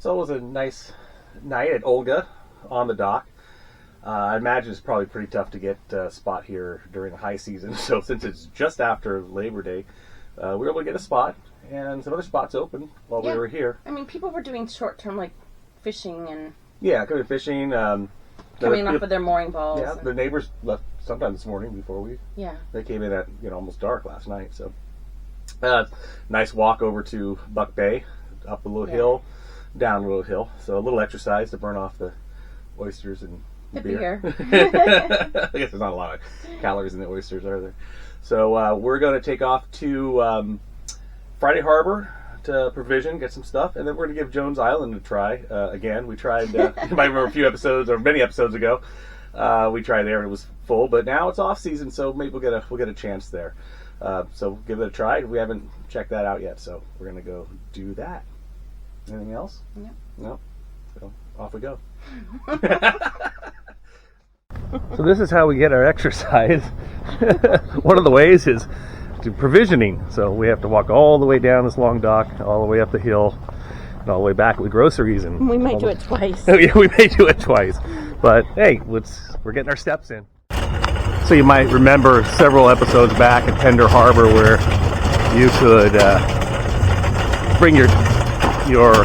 So it was a nice night at Olga on the dock. I imagine it's probably pretty tough to get a spot here during the high season. So since it's just after Labor Day, we were able to get a spot, and some other spots open while we were here. I mean, people were doing short-term, like, fishing and... Yeah, coming fishing. Coming off of their mooring balls. Yeah, the neighbors left sometime this morning before we... Yeah. They came in at, almost dark last night, so... nice walk over to Buck Bay, up a little hill, down a little hill. So a little exercise to burn off the oysters and beer. I guess there's not a lot of calories in the oysters, are there? So we're going to take off to Friday Harbor to provision, get some stuff, and then we're going to give Jones Island a try again. We tried, you might remember a few episodes, or many episodes ago, we tried there and it was full, but now it's off season, so maybe we'll get a chance there. So give it a try. We haven't checked that out yet, so we're going to go do that. Anything else? No. No? So off we go. So this is how we get our exercise. One of the ways is to provisioning. So we have to walk all the way down this long dock, all the way up the hill, and all the way back with groceries. And we might do it twice. Yeah, we may do it twice. But hey, we're getting our steps in. So you might remember several episodes back at Tender Harbor where you could bring your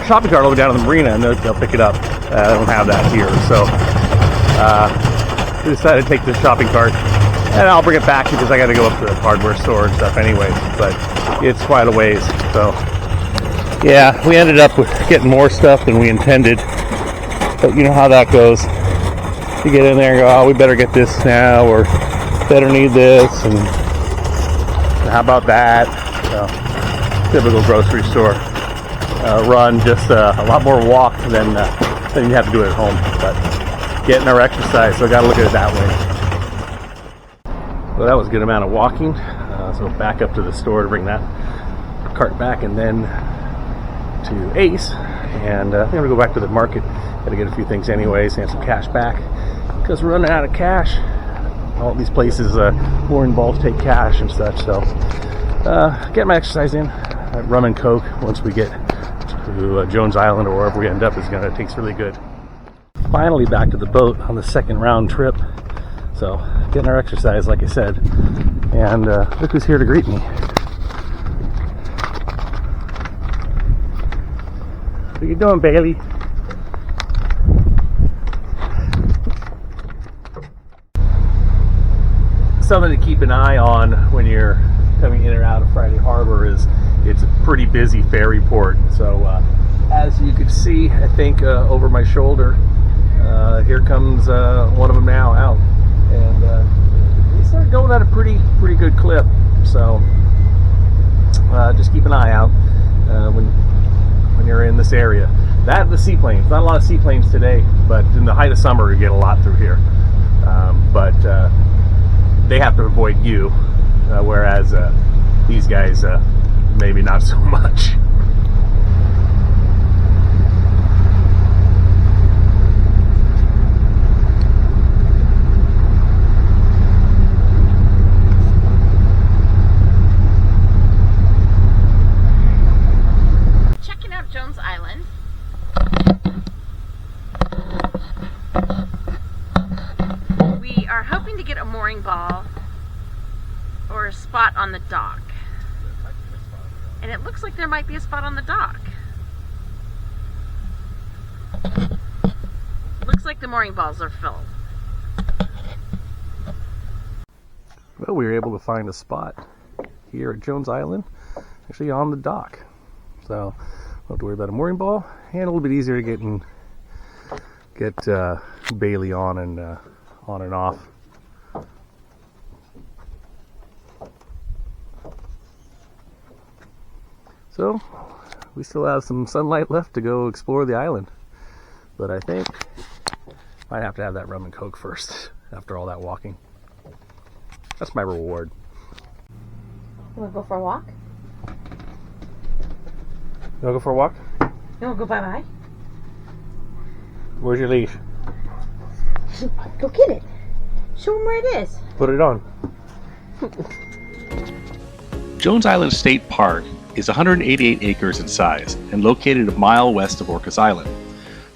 shopping cart all the way down to the marina and they'll pick it up. I don't have that here, so we decided to take the shopping cart and I'll bring it back because I got to go up to the hardware store and stuff anyways, but it's quite a ways. So yeah, we ended up with getting more stuff than we intended, but you know how that goes. You get in there and go, oh, we better get this now, or better need this, and how about that? So, typical grocery store run, just a lot more walk than you have to do it at home, but getting our exercise, so I got to look at it that way. Well, that was a good amount of walking, so back up to the store to bring that cart back, and then to Ace, and I'm going to go back to the market. Got to get a few things anyways, and some cash back, because we're running out of cash. All these places, mooring balls take cash and such, so get my exercise in. Rum and Coke, once we get to Jones Island or wherever we end up, is going to taste really good. Finally back to the boat on the second round trip, so getting our exercise, like I said, and look who's here to greet me. What you doing, Bailey? Something to keep an eye on when you're coming in or out of Friday Harbor is it's a pretty busy ferry port. So as you can see, I think over my shoulder, here comes one of them now out, and they start going at a pretty good clip. So just keep an eye out when you're in this area. That and the seaplanes. Not a lot of seaplanes today, but in the height of summer you get a lot through here. But they have to avoid you, whereas these guys maybe not so much. Checking out Jones Island. We are hoping to get a mooring ball or a spot on the dock. And it looks like there might be a spot on the dock. Looks like the mooring balls are filled. Well, we were able to find a spot here at Jones Island, actually on the dock. So don't have to worry about a mooring ball, and a little bit easier to get Bailey on and off. So we still have some sunlight left to go explore the island, but I think might have to have that rum and Coke first after all that walking. That's my reward. You want to go for a walk? You want to go for a walk? You want to go bye-bye? Where's your leash? Go get it. Show them where it is. Put it on. Jones Island State Park is 188 acres in size and located a mile west of Orcas Island.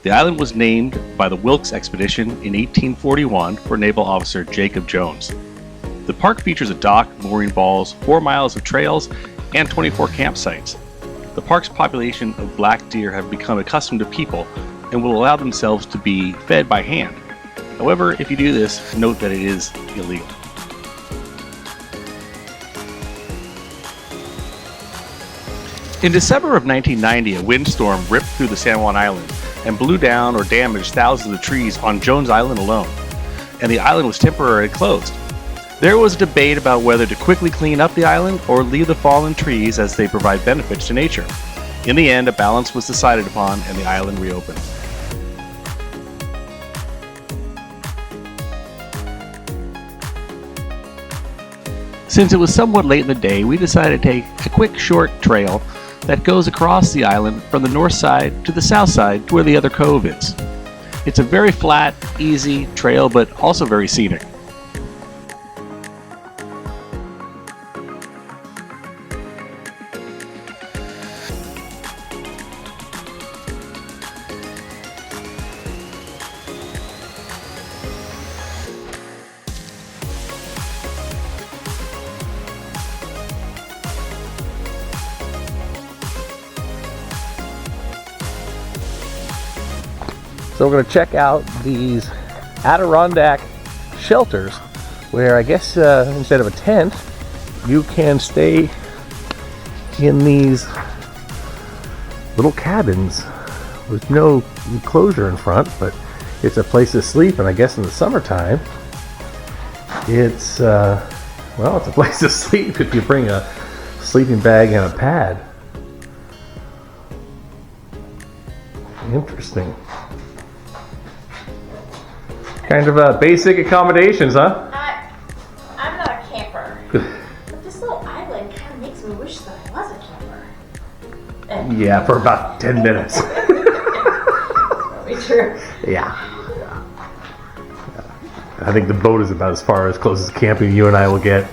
The island was named by the Wilkes expedition in 1841 for Naval Officer Jacob Jones. The park features a dock, mooring balls, 4 miles of trails, and 24 campsites. The park's population of black deer have become accustomed to people and will allow themselves to be fed by hand. However, if you do this, note that it is illegal. In December of 1990, a windstorm ripped through the San Juan Island and blew down or damaged thousands of trees on Jones Island alone, and the island was temporarily closed. There was a debate about whether to quickly clean up the island or leave the fallen trees as they provide benefits to nature. In the end, a balance was decided upon and the island reopened. Since it was somewhat late in the day, we decided to take a quick short trail that goes across the island from the north side to the south side to where the other cove is. It's a very flat, easy trail, but also very scenic. So we're going to check out these Adirondack shelters where I guess instead of a tent, you can stay in these little cabins with no enclosure in front, but it's a place to sleep. And I guess in the summertime, it's well, it's a place to sleep if you bring a sleeping bag and a pad. Interesting. Kind of basic accommodations, huh? I'm not a camper. But this little island kind of makes me wish that I was a camper. Yeah, for about 10 minutes. Probably true. Yeah. I think the boat is about as far as close as camping you and I will get.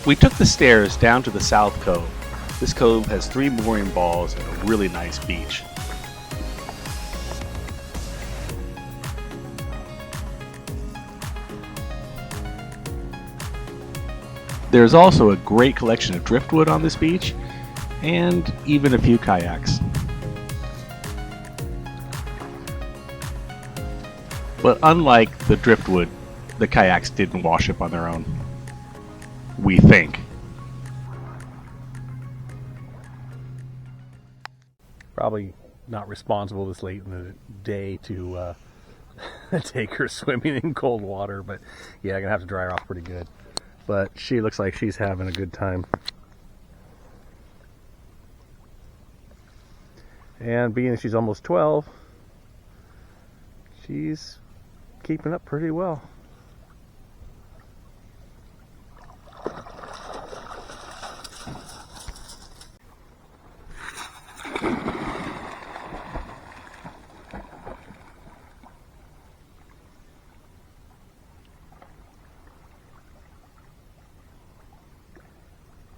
We took the stairs down to the South Cove. This cove has 3 mooring balls and a really nice beach. There's also a great collection of driftwood on this beach, and even a few kayaks. But unlike the driftwood, the kayaks didn't wash up on their own. We think. Probably not responsible this late in the day to take her swimming in cold water, but yeah, I'm gonna have to dry her off pretty good. But she looks like she's having a good time. And being that she's almost 12, she's keeping up pretty well.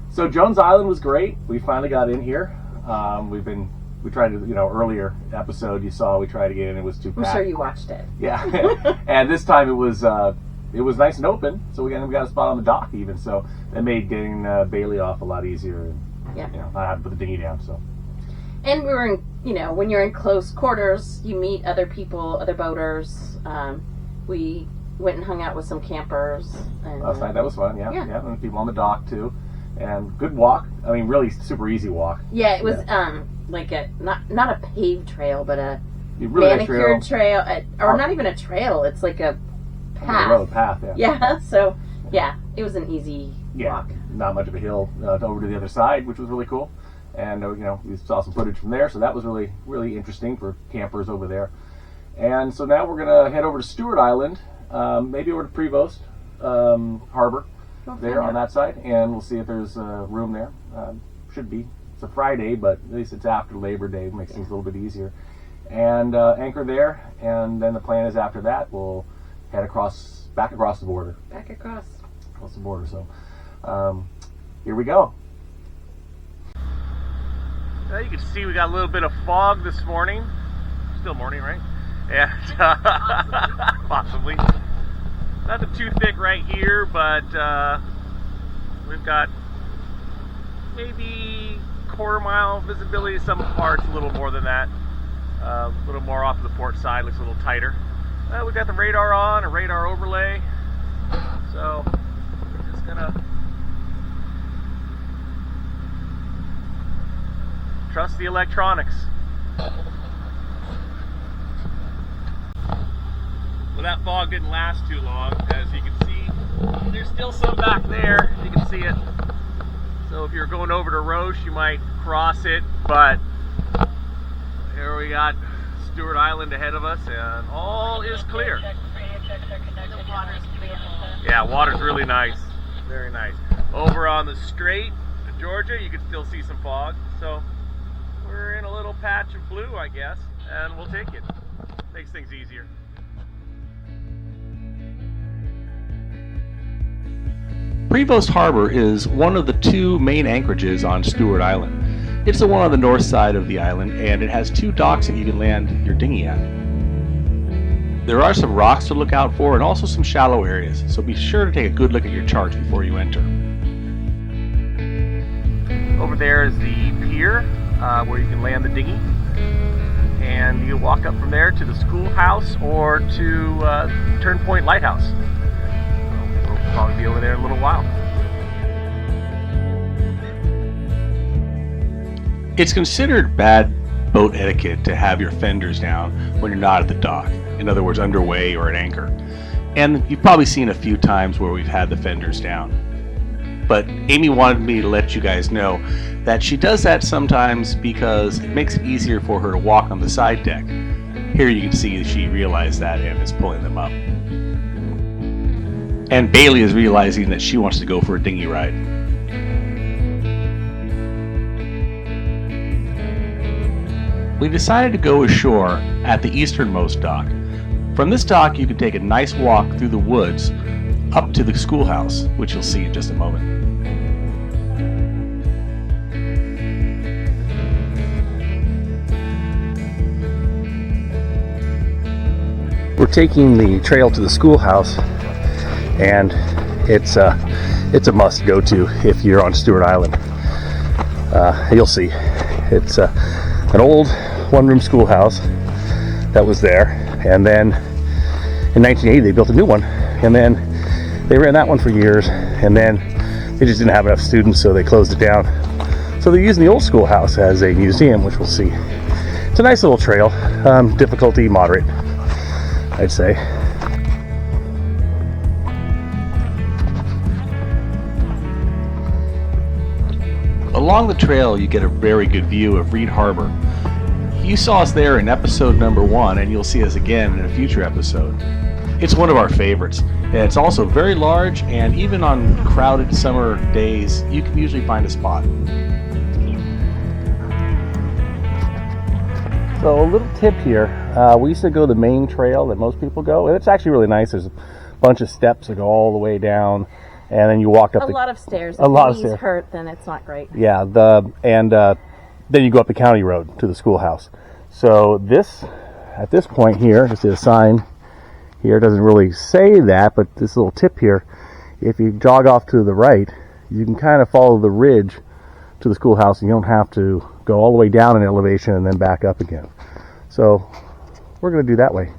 So Jones Island was great. We finally got in here. We tried to, earlier episode you saw we tried to get in. It was too packed. I'm sure you watched it. Yeah, and this time it was nice and open. So we got a spot on the dock even. So that made getting Bailey off a lot easier. And, yeah. Not having to put the dinghy down. So. And we were in, when you're in close quarters, you meet other people, other boaters. We went and hung out with some campers. And, last night that was fun. Yeah. Yeah. And people on the dock too. And good walk. I mean, really super easy walk. Yeah, it was like a not a paved trail, but a really manicured trail, or not even a trail. It's like a path. A road path. Yeah. Yeah. So yeah, it was an easy walk. Not much of a hill over to the other side, which was really cool. And we saw some footage from there, so that was really really interesting for campers over there. And so now we're gonna head over to Stuart Island, maybe over to Prevost Harbor. there on that side, and we'll see if there's room there. Should be. It's a Friday, but at least it's after Labor Day, makes things a little bit easier. And anchor there, and then the plan is after that we'll head back across the border. Back across The border. So here we go. You can see we got a little bit of fog this morning. Still morning, right? And possibly. Nothing too thick right here, but we've got maybe quarter-mile visibility. Some parts a little more than that. A little more off to the port side, looks a little tighter. We've got the radar on, a radar overlay. So we're just gonna trust the electronics. Well, that fog didn't last too long, as you can see. There's still some back there, you can see it. So if you're going over to Roche, you might cross it, but here we got Stuart Island ahead of us, and all is clear. Yeah, water's really nice, very nice. Over on the Strait of Georgia, you can still see some fog, so we're in a little patch of blue, I guess, and we'll take it. Makes things easier. Prevost Harbor is one of the two main anchorages on Stuart Island. It's the one on the north side of the island, and it has two docks that you can land your dinghy at. There are some rocks to look out for and also some shallow areas, so be sure to take a good look at your charts before you enter. Over there is the pier where you can land the dinghy, and you walk up from there to the schoolhouse or to Turn Point Lighthouse. We'll probably be over there in a little while. It's considered bad boat etiquette to have your fenders down when you're not at the dock, in other words underway or at anchor. And you've probably seen a few times where we've had the fenders down. But Amy wanted me to let you guys know that she does that sometimes because it makes it easier for her to walk on the side deck. Here you can see she realized that and is pulling them up. And Bailey is realizing that she wants to go for a dinghy ride. We decided to go ashore at the easternmost dock. From this dock you can take a nice walk through the woods up to the schoolhouse, which you'll see in just a moment. We're taking the trail to the schoolhouse, and it's a must go to if you're on Stuart Island. You'll see it's an old one-room schoolhouse that was there, and then in 1980 they built a new one, and then they ran that one for years, and then they just didn't have enough students, so they closed it down. So they're using the old schoolhouse as a museum, which we'll see. It's a nice little trail, difficulty moderate, I'd say. Along the trail you get a very good view of Reed Harbor. You saw us there in episode number 1, and you'll see us again in a future episode. It's one of our favorites, and it's also very large, and even on crowded summer days you can usually find a spot. So a little tip here, we used to go the main trail that most people go, and it's actually really nice. There's a bunch of steps that go all the way down, and then you walk up a lot of stairs. A lot of stairs. If your knees hurt, then it's not great. Yeah, then you go up the county road to the schoolhouse. So at this point here, just a sign here, doesn't really say that, but this little tip here, if you jog off to the right, you can kind of follow the ridge to the schoolhouse, and you don't have to go all the way down in elevation and then back up again. So we're going to do that way.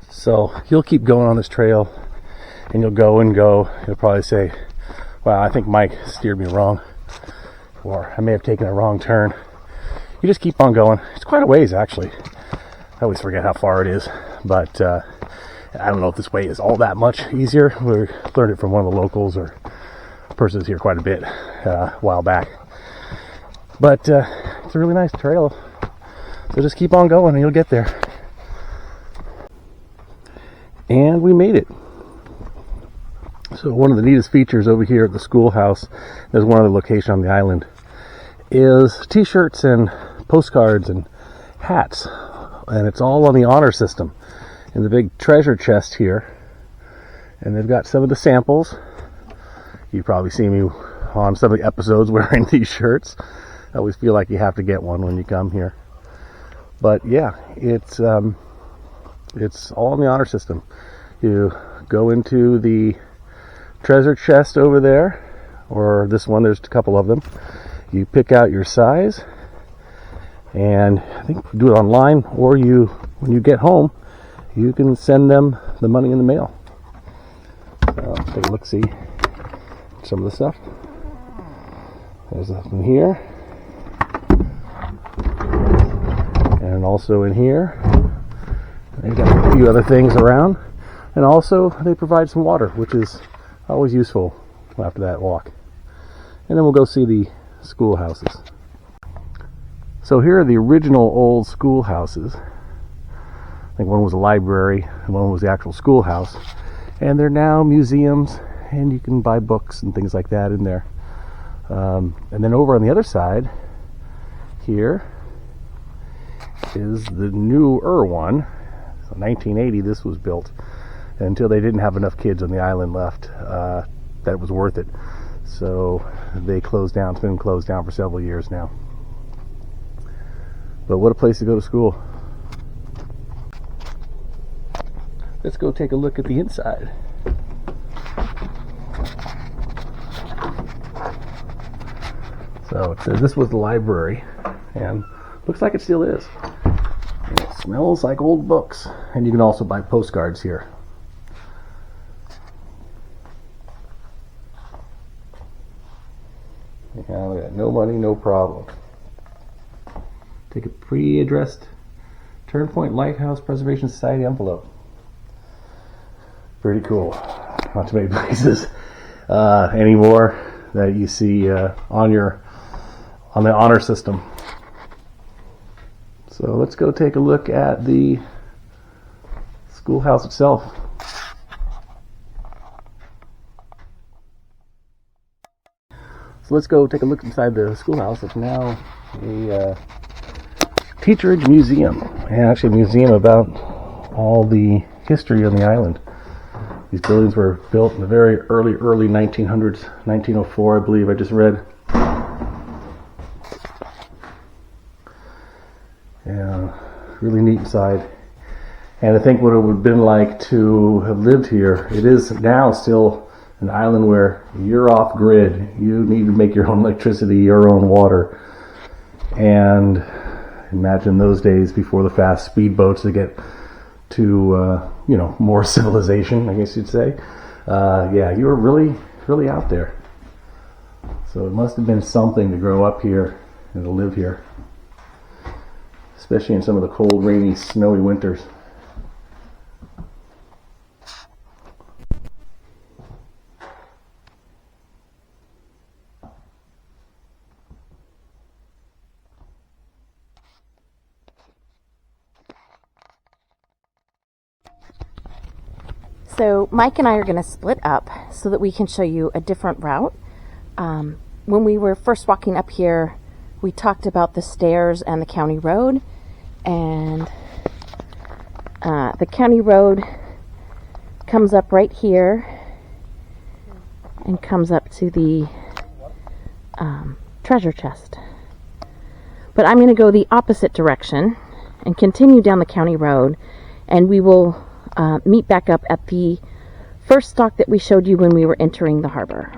So you'll keep going on this trail, and you'll go and go. You'll probably say, wow, I think Mike steered me wrong, or I may have taken a wrong turn. You just keep on going. It's quite a ways, actually. I always forget how far it is, but I don't know if this way is all that much easier. We learned it from one of the locals, or a person who's here quite a bit a while back. But it's a really nice trail, so just keep on going and you'll get there. And we made it. So one of the neatest features over here at the schoolhouse, there's one other location on the island, is t-shirts and postcards and hats. And it's all on the honor system in the big treasure chest here. And they've got some of the samples. You probably see me on some of the episodes wearing these shirts. I always feel like you have to get one when you come here. But yeah, it's all on the honor system. You go into the treasure chest over there, or this one, there's a couple of them. You pick out your size, and I think you do it online, or when you get home, you can send them the money in the mail. So take a look, see some of the stuff. There's in here, and also in here. They've got a few other things around, and also they provide some water, which is always useful after that walk. And then we'll go see the schoolhouses. So here are the original old schoolhouses. I think one was a library and one was the actual schoolhouse, and they're now museums, and you can buy books and things like that in there. And then over on the other side here is the newer one. So 1980 this was built, until they didn't have enough kids on the island left that it was worth it. So they closed down. It's been closed down for several years now. But what a place to go to school. Let's go take a look at the inside. So it says this was the library, and looks like it still is. And it smells like old books. And you can also buy postcards here. Yeah, we got no money, no problem. Take a pre-addressed Turnpoint Lighthouse Preservation Society envelope. Pretty cool. Not too many places anymore that you see on the honor system. So let's go take a look at the schoolhouse itself. So let's go take a look inside the schoolhouse. It's now a teacherage museum, and actually a museum about all the history on the island. These buildings were built in the very early 1900s, 1904, I believe. I just read. Yeah, really neat inside. And I think what it would have been like to have lived here. It is now still an island where you're off grid. You need to make your own electricity, your own water. And imagine those days before the fast speedboats to get to more civilization, I guess you'd say. Yeah, you were really, really out there. So it must have been something to grow up here and to live here, especially in some of the cold, rainy, snowy winters. So Mike and I are going to split up so that we can show you a different route. When we were first walking up here, we talked about the stairs and the county road. And the county road comes up right here and comes up to the treasure chest. But I'm going to go the opposite direction and continue down the county road, and we will meet back up at the first dock that we showed you when we were entering the harbor.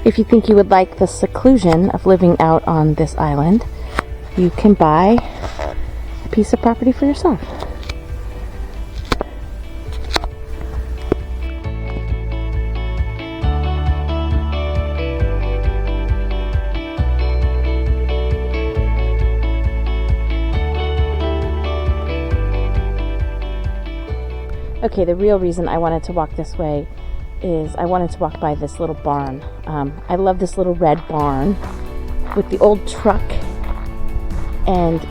If you think you would like the seclusion of living out on this island, you can buy a piece of property for yourself. Okay, the real reason I wanted to walk this way is I wanted to walk by this little barn. I love this little red barn with the old truck and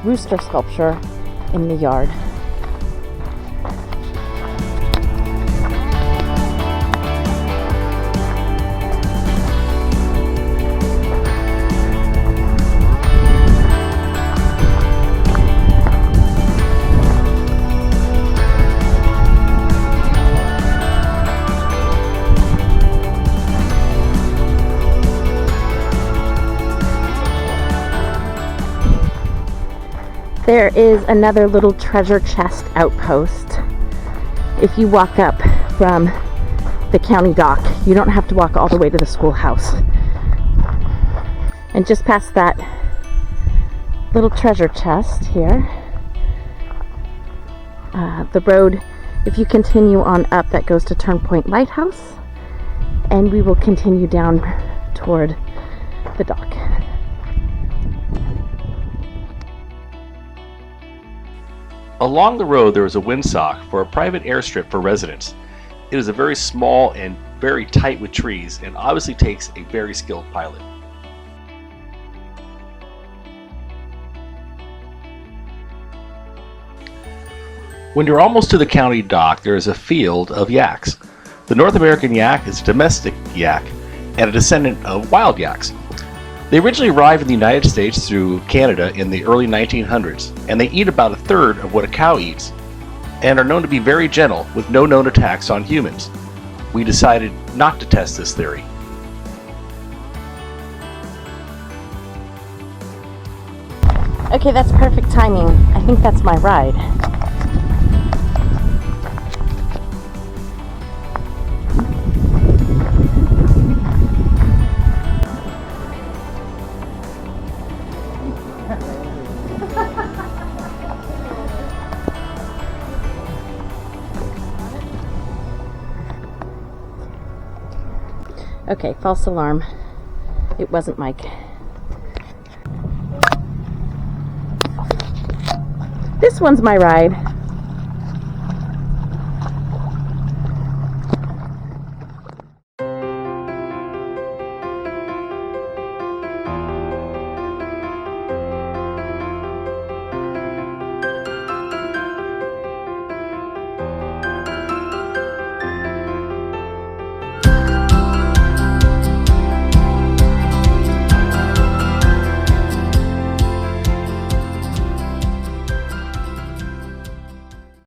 rooster sculpture in the yard. There is another little treasure chest outpost. If you walk up from the county dock, you don't have to walk all the way to the schoolhouse. And just past that little treasure chest here, the road, if you continue on up, that goes to Turnpoint Lighthouse, and we will continue down toward the dock. Along the road there is a windsock for a private airstrip for residents. It is a very small and very tight with trees and obviously takes a very skilled pilot. When you're almost to the county dock, there is a field of yaks. The North American yak is a domestic yak and a descendant of wild yaks. They originally arrived in the United States through Canada in the early 1900s, and they eat about a third of what a cow eats, and are known to be very gentle with no known attacks on humans. We decided not to test this theory. Okay, that's perfect timing. I think that's my ride. Okay, false alarm. It wasn't Mike. This one's my ride.